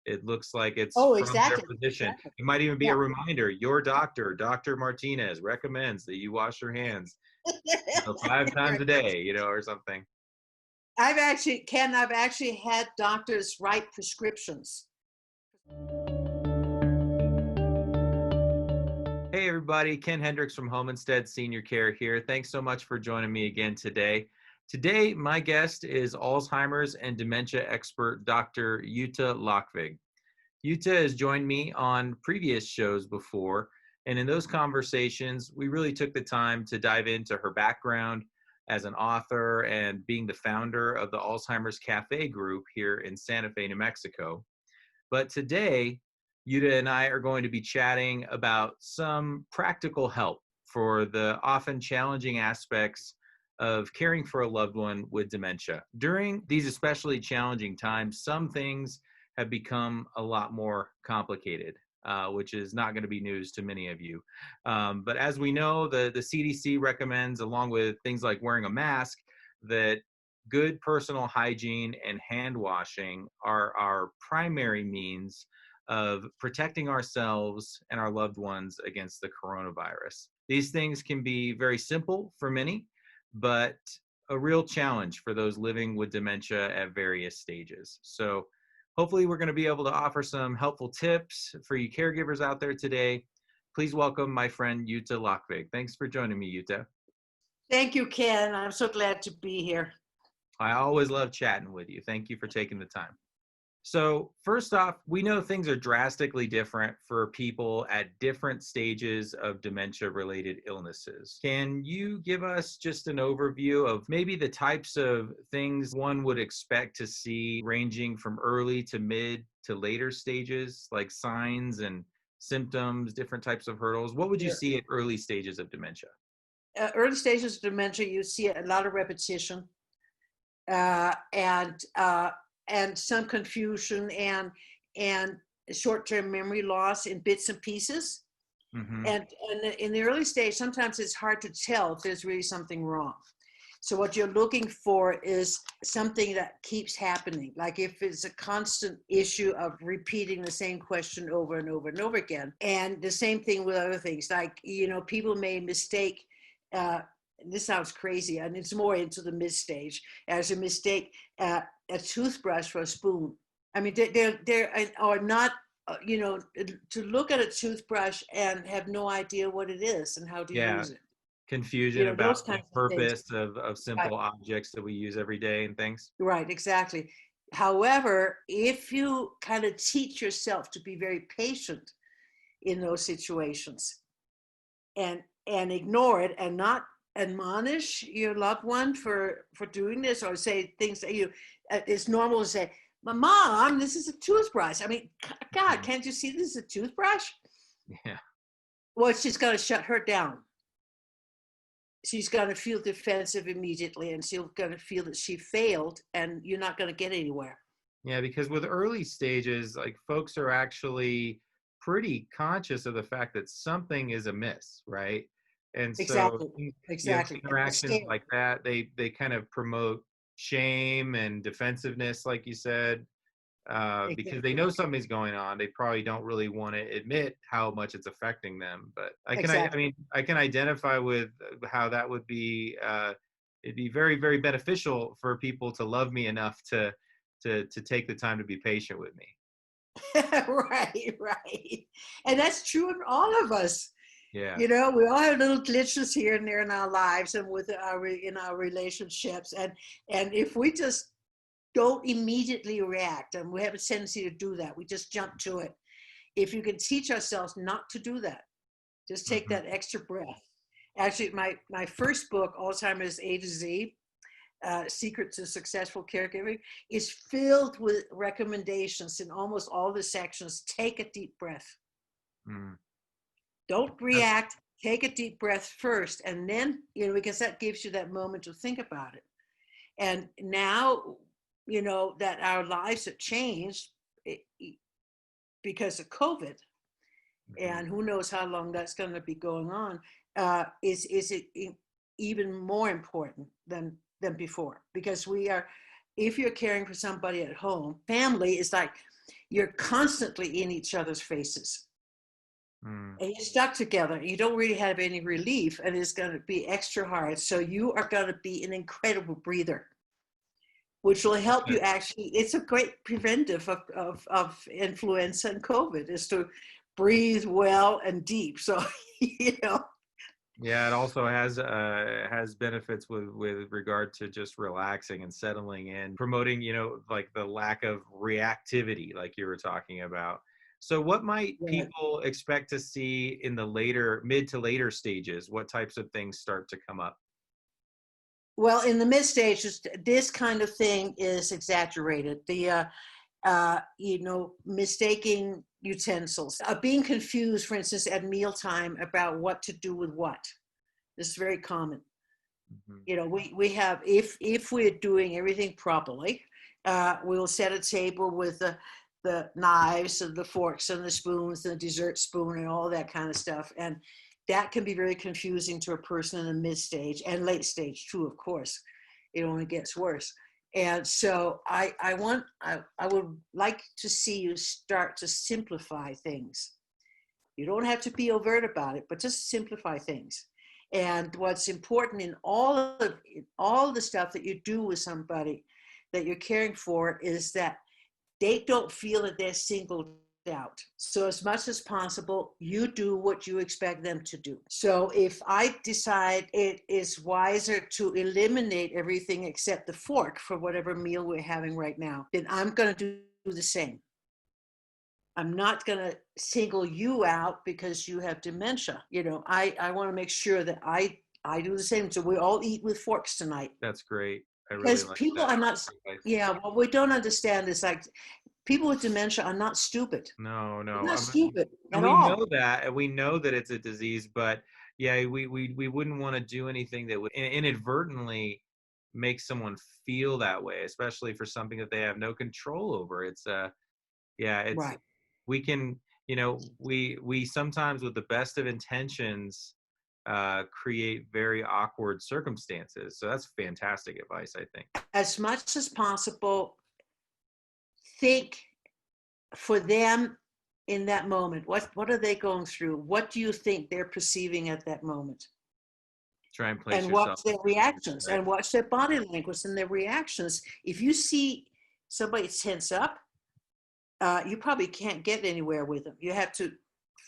It looks like it's Oh, from their exactly. physician. Exactly. It might even be Yeah. a reminder. Your doctor, Dr. Martinez, recommends that you wash your hands 5 times Right. a day, or something. I've actually had doctors write prescriptions. Hey everybody, Ken Hendricks from Home Instead Senior Care here. Thanks so much for joining me again today. Today, my guest is Alzheimer's and dementia expert, Dr. Jytte Lokvig. Jytte has joined me on previous shows before, and in those conversations, we really took the time to dive into her background as an author and being the founder of the Alzheimer's Cafe group here in Santa Fe, New Mexico. But today, Jytte and I are going to be chatting about some practical help for the often challenging aspects of caring for a loved one with dementia. During these especially challenging times, some things have become a lot more complicated, which is not going to be news to many of you. But as we know, the CDC recommends, along with things like wearing a mask, that good personal hygiene and hand washing are our primary means of protecting ourselves and our loved ones against the coronavirus. These things can be very simple for many, but a real challenge for those living with dementia at various stages. So hopefully we're going to be able to offer some helpful tips for you caregivers out there today. Please welcome my friend Jytte Lokvig. Thanks for joining me, Jytte. Thank you, Ken. I'm so glad to be here. I always love chatting with you. Thank you for taking the time. So first off, we know things are drastically different for people at different stages of dementia-related illnesses. Can you give us just an overview of maybe the types of things one would expect to see ranging from early to mid to later stages, like signs and symptoms, different types of hurdles? What would you Sure. see at early stages of dementia? Early stages of dementia, you see a lot of repetition uh, and uh, and some confusion and short-term memory loss in bits and pieces. Mm-hmm. And in the early stage, sometimes it's hard to tell if there's really something wrong. So what you're looking for is something that keeps happening. Like if it's a constant issue of repeating the same question over and over and over again. And the same thing with other things. Like, people may mistake, this sounds crazy, and it's more into the mid stage, as a mistake a toothbrush for a spoon. I mean, they are not, to look at a toothbrush and have no idea what it is and how to Yeah. use it. Confusion Those about the kinds of things. purpose of Right. simple objects that we use every day and things. Right, exactly. However, if you kind of teach yourself to be very patient in those situations and ignore it and not admonish your loved one for doing this, or say things that it's normal to say, "My mom, this is a toothbrush." I mean, God, Mhm. can't you see this is a toothbrush? Yeah. Well, it's just going to shut her down. She's going to feel defensive immediately, and she's going to feel that she failed, and you're not going to get anywhere. Yeah, because with early stages, like folks are actually pretty conscious of the fact that something is amiss, right? And so Exactly, you have exactly. And they're interactions scared. like that, they kind of promote shame and defensiveness, like you said, because they Exactly, know something's going on. They probably don't really want to admit how much it's affecting them. But I exactly. mean, I can identify with how that would be. It'd be very, very beneficial for people to love me enough to take the time to be patient with me. Right, right. And that's true in all of us. Yeah. We all have little glitches here and there in our lives and in our relationships. And if we just don't immediately react, and we have a tendency to do that, we just jump to it. If you can teach ourselves not to do that, just take Hmm. that extra breath. Actually, my first book, Alzheimer's A to Z, Secret to Successful Caregiving, is filled with recommendations in almost all the sections. Take a deep breath. Mm. Don't That's, react. Take a deep breath first, and then, because that gives you that moment to think about it. And now, that our lives have changed because of COVID, mhm. and who knows how long that's going to be going on, is it even more important than before? Because if you're caring for somebody at home, family is like you're constantly in each other's faces. Mm. And you're stuck together. You don't really have any relief, and it's going to be extra hard. So you are going to be an incredible breather, which will help you actually. It's a great preventive of influenza and COVID, is to breathe well and deep. So, you know. Yeah, it also has benefits with regard to just relaxing and settling in, promoting, like the lack of reactivity, like you were talking about. So what might Right. people expect to see in the mid to later stages? What types of things start to come up? Well, in the mid stages, this kind of thing is exaggerated. Mistaking utensils, being confused, for instance, at mealtime about what to do with what. This is very common. Mhm. We have, if we're doing everything properly, we'll set a table with the knives and the forks and the spoons and the dessert spoon and all that kind of stuff. And that can be very confusing to a person in the mid stage and late stage too, of course. It only gets worse. And so I would like to see you start to simplify things. You don't have to be overt about it, but just simplify things. And what's important in all the stuff that you do with somebody that you're caring for is that they don't feel that they're singled out. So as much as possible, you do what you expect them to do. So if I decide it is wiser to eliminate everything except the fork for whatever meal we're having right now, then I'm going to do the same. I'm not going to single you out because you have dementia. I want to make sure that I do the same. So we all eat with forks tonight. That's great. I really Because like people that are not, advice. yeah, what we don't understand is like people with dementia are not stupid. No, They're no. not stupid And at we all. know that, and we know that it's a disease, but yeah, we wouldn't want to do anything that would inadvertently make someone feel that way, especially for something that they have no control over. Yeah, Right. we can, we sometimes with the best of intentions create very awkward circumstances. So that's fantastic advice, I think. As much as possible, think for them in that moment. What are they going through? What do you think they're perceiving at that moment? Try and place And yourself watch their in their shoes, reactions right? and watch their body language and their reactions. If you see somebody tense up, you probably can't get anywhere with them. You have to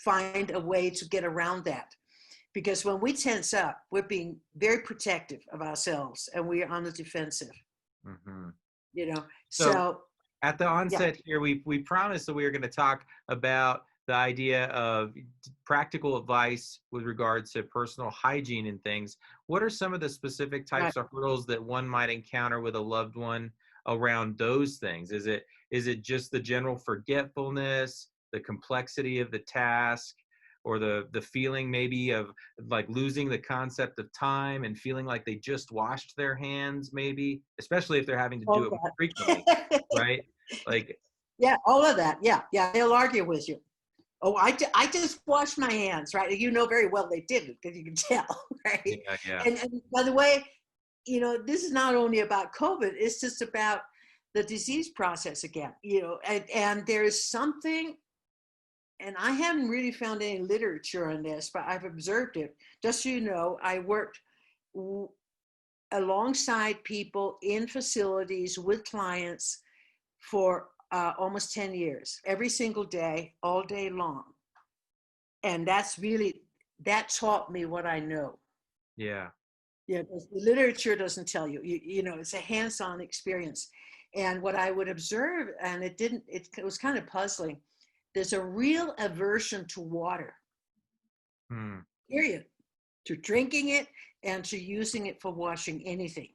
find a way to get around that. Because when we tense up, we're being very protective of ourselves and we are on the defensive, Hmm. you know. So So, at the yeah, onset here, we promised that we were going to talk about the idea of practical advice with regard to personal hygiene and things. What are some of the specific right. types of hurdles that one might encounter with a loved one around those things? Is it just the general forgetfulness, the complexity of the task, or the feeling maybe of like losing the concept of time and feeling like they just washed their hands, maybe, especially if they're having to do All it frequently, that. right? Like, Yeah, all of that. Yeah, yeah. They'll argue with you. Oh, I just washed my hands, right? You know very well they didn't because you can tell, right? yeah, yeah. And by the way, this is not only about COVID, it's just about the disease process again, and there's something, and I haven't really found any literature on this, but I've observed it. Just so you know, I worked alongside people in facilities with clients for almost 10 years, every single day, all day long. And that taught me what I know. Yeah. Yeah, the literature doesn't tell you. It's a hands-on experience. And what I would observe, and it was kind of puzzling, there's a real aversion to water, Hmm. period, to drinking it and to using it for washing anything.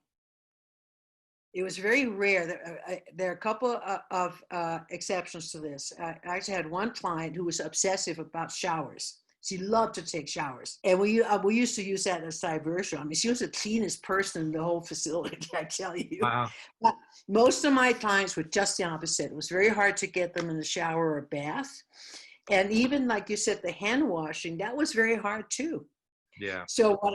It was very rare. There are a couple of exceptions to this. I actually had one client who was obsessive about showers. She loved to take showers, and we used to use that as diversion. I mean, she was the cleanest person in the whole facility, I tell you. Wow. But most of my clients were just the opposite. It was very hard to get them in the shower or bath, and even like you said, the hand washing, that was very hard too. Yeah. So what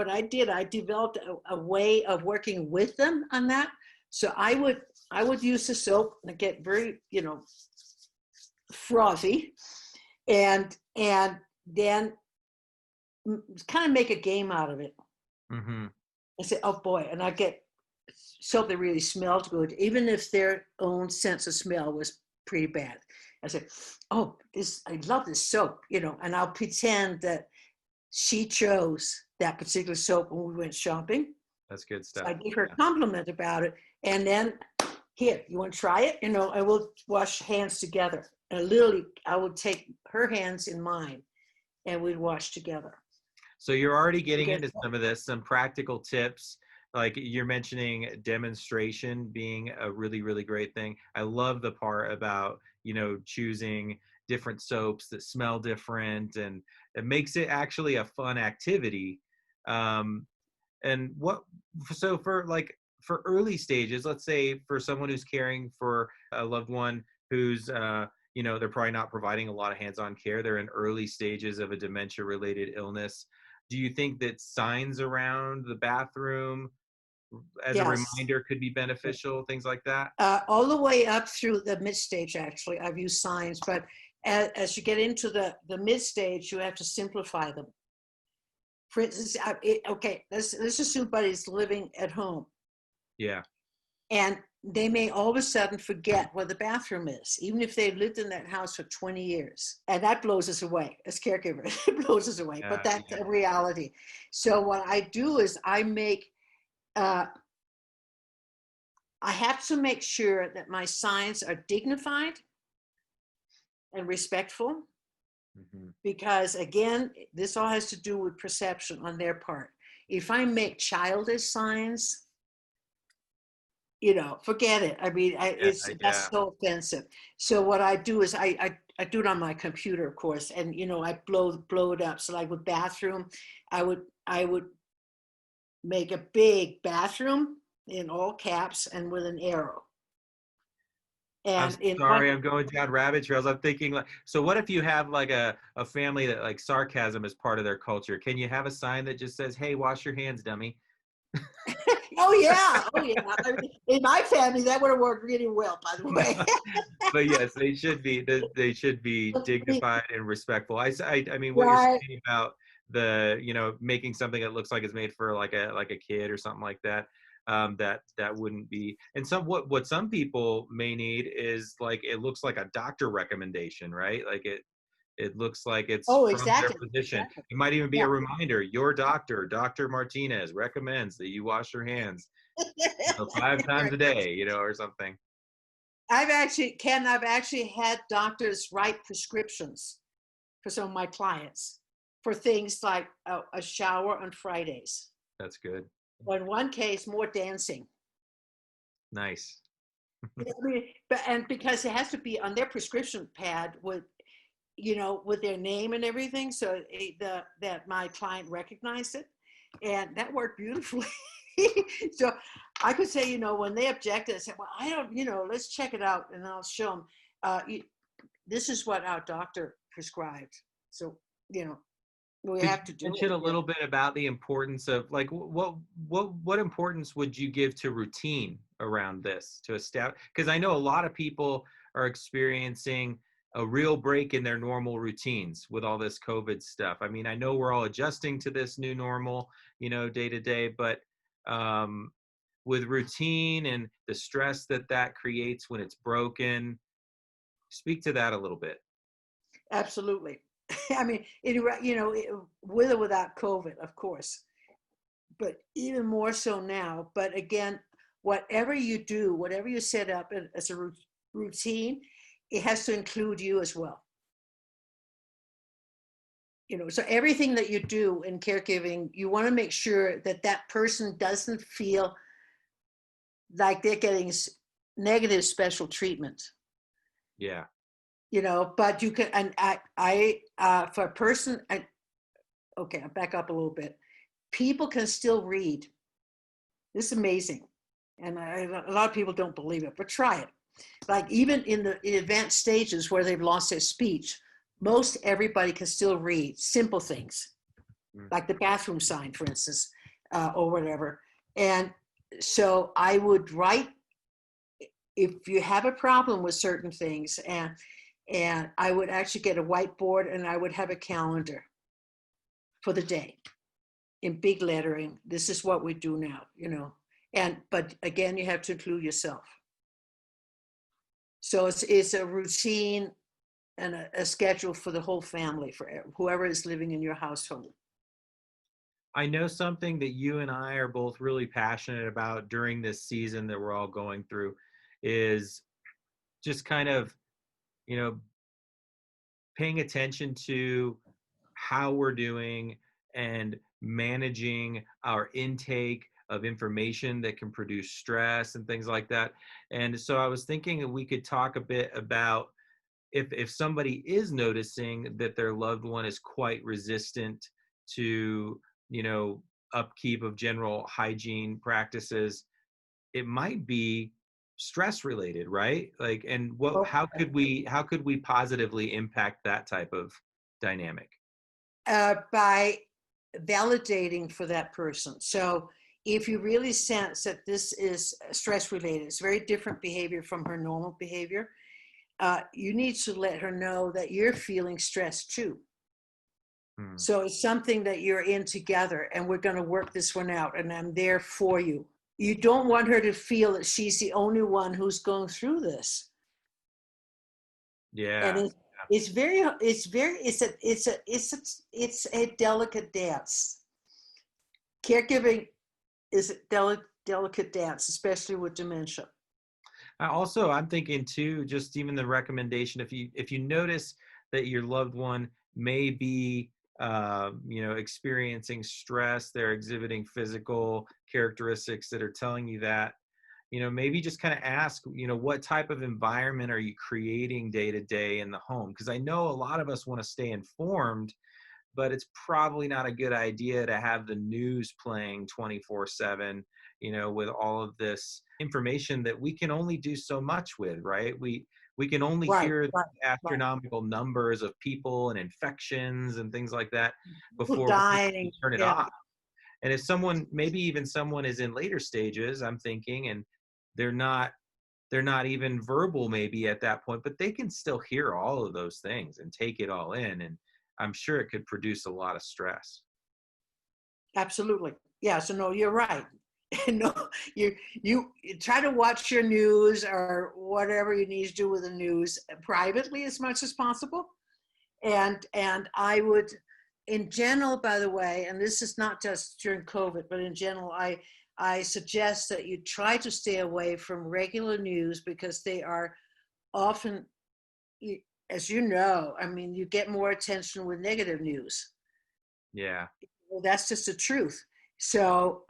I did, I developed a way of working with them on that. So I would use the soap and get very, frothy, and then kind of make a game out of it. Mm-hmm. I say, oh boy, and I get soap that really smelled good, even if their own sense of smell was pretty bad. I said, oh, I love this soap, and I'll pretend that she chose that particular soap when we went shopping. That's good So stuff. I gave her a compliment about it. And then, here, you want to try it? And we'll wash hands together. And literally, I would take her hands in mine and we'd wash together. So you're already getting Because, into some of this, some practical tips. Like you're mentioning demonstration being a really, really great thing. I love the part about, choosing different soaps that smell different, and it makes it actually a fun activity. And so for early stages, let's say for someone who's caring for a loved one who's, they're probably not providing a lot of hands-on care. They're in early stages of a dementia-related illness. Do you think that signs around the bathroom as a yes. reminder could be beneficial, things like that? All the way up through the mid stage, actually, I've used signs, but as you get into the mid stage, you have to simplify them. For instance, let's assume somebody's living at home. Yeah. And they may all of a sudden forget where the bathroom is, even if they've lived in that house for 20 years. And that blows us away as caregivers. It blows us away, but that's a reality. So what I do is I have to make sure that my signs are dignified and respectful. Mm-hmm. Because again, this all has to do with perception on their part. If I make childish signs, forget it. I mean, that's so offensive. So what I do is I do it on my computer, of course, and I blow it up. So like with bathroom, I would make a big bathroom in all caps and with an arrow. And I'm going down rabbit trails. I'm thinking so what if you have like a family that like sarcasm is part of their culture? Can you have a sign that just says, "Hey, wash your hands, dummy"? Oh yeah. I mean, in my family, that would have worked really well, by the way. But yes, they should be dignified and respectful. I mean, what right. you're saying about the making something that looks like it's made for like a kid or something like that. That wouldn't be. And what some people may need is like it looks like a doctor recommendation, right? Like it looks like it's from exactly. their physician. Exactly. It might even be a reminder. Your doctor, Dr. Martinez, recommends that you wash your hands 5 times a day, or something. I've actually had doctors write prescriptions for some of my clients for things like a shower on Fridays. That's good. Or in one case, more dancing. Nice. And because it has to be on their prescription pad with their name and everything, so that my client recognized it, and that worked beautifully. So I could say, when they objected, I said, well, I don't, let's check it out, and I'll show them. This is what our doctor prescribed. So, we have to do mention a little bit about the importance of like what importance would you give to routine around this to establish? Because I know a lot of people are experiencing a real break in their normal routines with all this COVID stuff. I mean, I know we're all adjusting to this new normal, day to day, but with routine and the stress that creates when it's broken, speak to that a little bit. Absolutely. I mean, with or without COVID, of course, but even more so now. But again, whatever you do, whatever you set up as a routine, it has to include you as well. So everything that you do in caregiving, you want to make sure that person doesn't feel like they're getting negative special treatment. Yeah. But you can, and I for a person, I'll back up a little bit. People can still read. This is amazing. And a lot of people don't believe it, but try it. Like even in the advanced stages where they've lost their speech, most everybody can still read simple things, like the bathroom sign, for instance, or whatever. And so I would write, if you have a problem with certain things, and And I would actually get a whiteboard and I would have a calendar for the day in big lettering. This is what we do now, but again, you have to include yourself. So it's a routine and a schedule for the whole family, for whoever is living in your household. I know something that you and I are both really passionate about during this season that we're all going through is just kind of, you know, paying attention to how we're doing and managing our intake of information that can produce stress and things like that. And so I was thinking that we could talk a bit about if somebody is noticing that their loved one is quite resistant to, upkeep of general hygiene practices, it might be stress related, right? Like, and how could we positively impact that type of dynamic? By validating for that person. So if you really sense that this is stress related, it's very different behavior from her normal behavior, you need to let her know that you're feeling stressed too. Hmm. So it's something that you're in together and we're going to work this one out and I'm there for you. You don't want her to feel that she's the only one who's going through this. And Yeah. it's a delicate dance. Caregiving is a delicate dance, especially with dementia. I'm thinking too, just even the recommendation, if you notice that your loved one may be experiencing stress, they're exhibiting physical characteristics that are telling you that, maybe just kind of ask, what type of environment are you creating day to day in the home? Because I know a lot of us want to stay informed, but it's probably not a good idea to have the news playing 24/7, with all of this information that we can only do so much with, right? We can only Right, hear right, right. astronomical numbers of people and infections and things like that People before we dying. turn it Yeah, off. And if someone, maybe even someone is in later stages, I'm thinking, and they're not they're not even verbal maybe at that point, but they can still hear all of those things and take it all in. And I'm sure it could produce a lot of stress. absolutely. Yeah, so no, you're right. No, you try to watch your news or whatever you need to do with the news privately as much as possible. And I would, in general, by the way, and this is not just during COVID, but in general, I suggest that you try to stay away from regular news because they are often, as you know, I mean, you get more attention with negative news. Yeah. Well, that's just the truth. So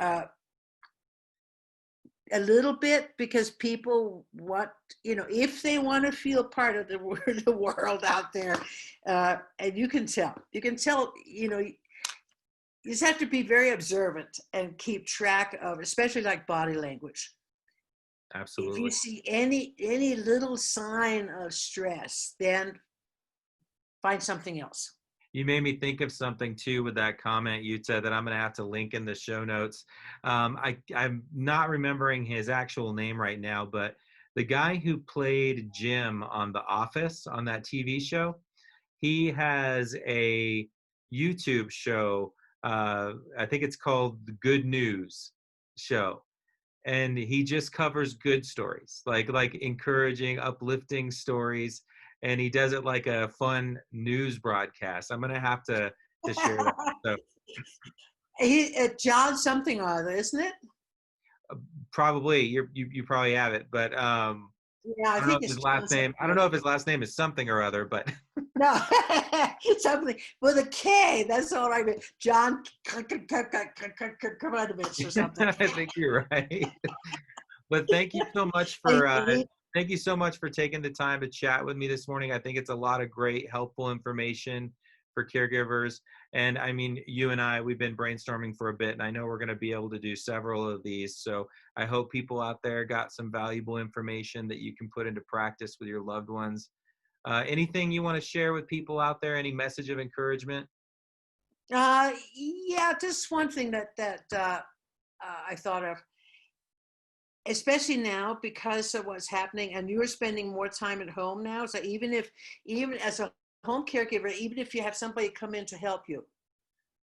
a little bit, because people want, if they want to feel part of the world out there, and you can tell, you just have to be very observant and keep track of, especially like body language. If you Absolutely. see any little sign of stress, then find something else. You made me think of something too with that comment you said that I'm going to have to link in the show notes. I'm not remembering his actual name right now, but the guy who played Jim on The Office, on that TV show, he has a YouTube show. I think it's called The Good News Show, and he just covers good stories, like encouraging, uplifting stories, and he does it like a fun news broadcast. I'm gonna have to share that. So John something or other, isn't it? probably you probably have it, but Yeah, I I don't know think if his it's John last name. I something. don't know if his last name is something or other, but No, something with a K. That's all I mean. John Kavanovich or something. I think you're right. But thank you so much for taking the time to chat with me this morning. I think it's a lot of great, helpful information for caregivers. And I mean, you and I, we've been brainstorming for a bit, and I know we're going to be able to do several of these. So I hope people out there got some valuable information that you can put into practice with your loved ones. Anything you want to share with people out there? Any message of encouragement? Yeah, just one thing that I thought of. especially now because of what's happening, and you're spending more time at home now. So even as a home caregiver, even if you have somebody come in to help you,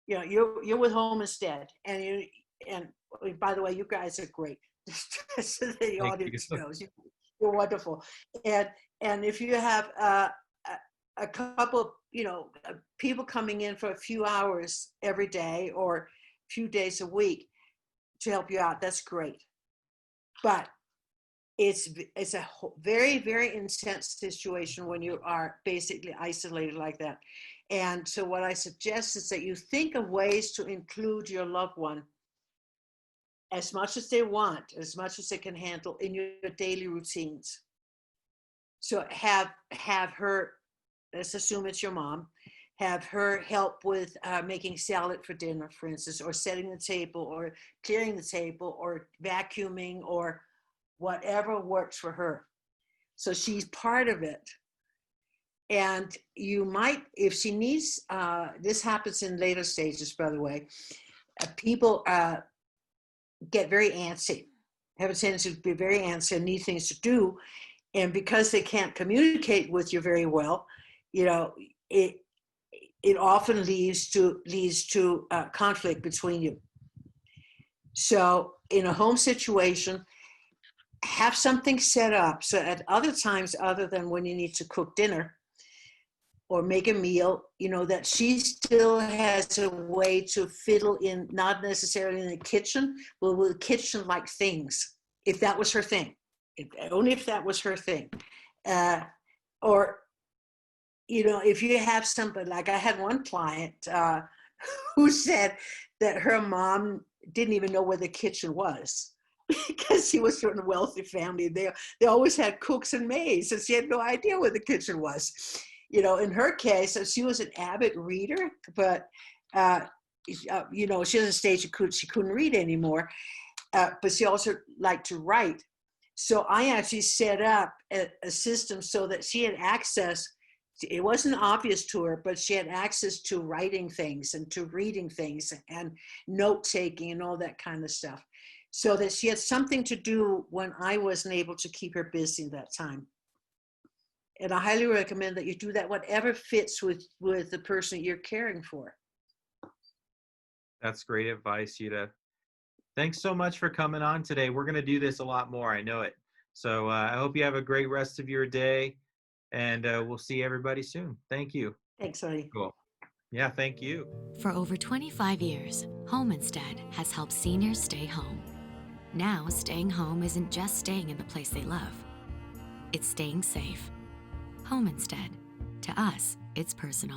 you know, you're with home instead, and by the way, you guys are great. So the Thank you. audience knows you're wonderful, and if you have a couple, people coming in for a few hours every day or a few days a week to help you out, that's great. But it's a very, very intense situation when you are basically isolated like that. And so what I suggest is that you think of ways to include your loved one as much as they want, as much as they can handle in your daily routines. So have her, let's assume it's your mom, have her help with making salad for dinner, for instance, or setting the table, or clearing the table, or vacuuming, or whatever works for her. So she's part of it. And you might, if she needs, this happens in later stages, by the way, people get very antsy, have a tendency to be very antsy and need things to do. And because they can't communicate with you very well, it often leads to conflict between you. So in a home situation, have something set up so at other times other than when you need to cook dinner or make a meal, that she still has a way to fiddle in, not necessarily in the kitchen, but with kitchen-like things, if that was her thing. Only if that was her thing. Or, if you have somebody, like I had one client who said that her mom didn't even know where the kitchen was because she was from a wealthy family. They always had cooks and maids, and she had no idea where the kitchen was. In her case, she was an avid reader, but she was at a stage she couldn't read anymore. But she also liked to write. So I actually set up a system so that she had access. It wasn't obvious to her, but she had access to writing things and to reading things and note-taking and all that kind of stuff, so that she had something to do when I wasn't able to keep her busy that time. And I highly recommend that you do that, whatever fits with the person you're caring for. That's great advice, Jytte. Thanks so much for coming on today. We're going to do this a lot more. I know it. So I hope you have a great rest of your day, and we'll see everybody soon. Thank you. Thanks, honey. Cool. Yeah, thank you. For over 25 years, Home Instead has helped seniors stay home. Now, staying home isn't just staying in the place they love. It's staying safe. Home Instead. To us, it's personal.